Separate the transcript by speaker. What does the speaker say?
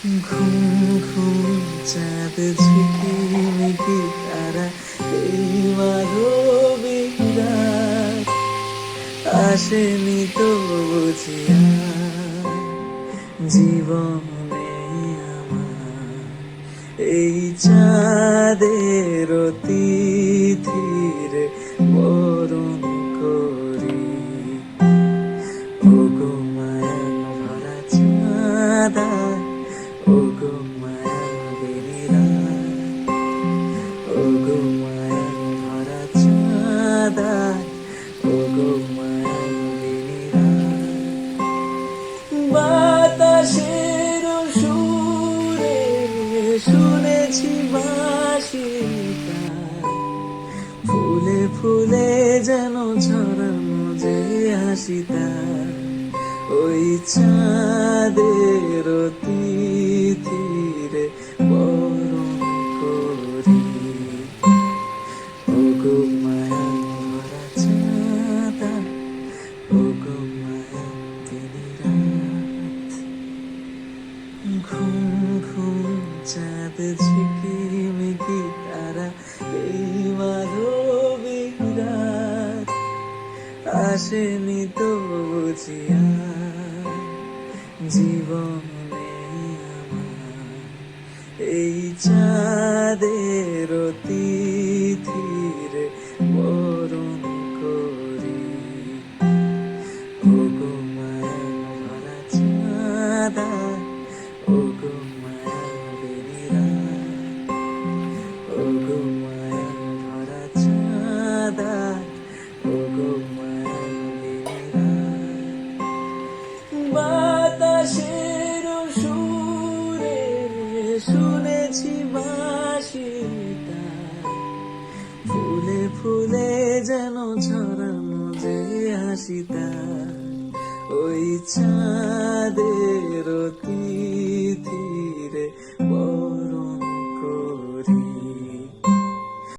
Speaker 1: ঘুম ঘুম চাঁদ ঝিকিমিকি তারা এই মাধবী রাত আসেনি তো বুঝিয়া জীবনে আমার এই চাঁদের তিথির বরণ করি ওগো মায়ার ভরা চাঁদা ওগো মায়াবিনী রাত ওগো মায়ার ভরা চাঁদা ওগো মায়াবিনী রাত বাতাসের সুরে শুনেছি বাঁশিটা ফুলে ফুলে যেন ছড়ানো যে হাসিটা ওই চাঁদের তিথির বরণ করি ওগো মায়া ভরা চাঁদা ওগো মায়াবিনী রাত ঘুম ঘুম চাঁদ ঝিকিমিকি তারা এই মাধবী রাত আসেনি তো বুঝিয়া জীবনে আমার এই চাঁদের তিথির বরণ করি ওগো মায়ার ভরা চাঁদা ওগো মায়াবিনী রাত ওগো মায়ার ভরা চাঁদা ওগো মায়াবিনী রাত বাতাসের সুরে শুনেছি বাঁশিটা ফুলে ফুলে যেন ছড়ানো যে হাসিটা ওই চাঁদের তিথি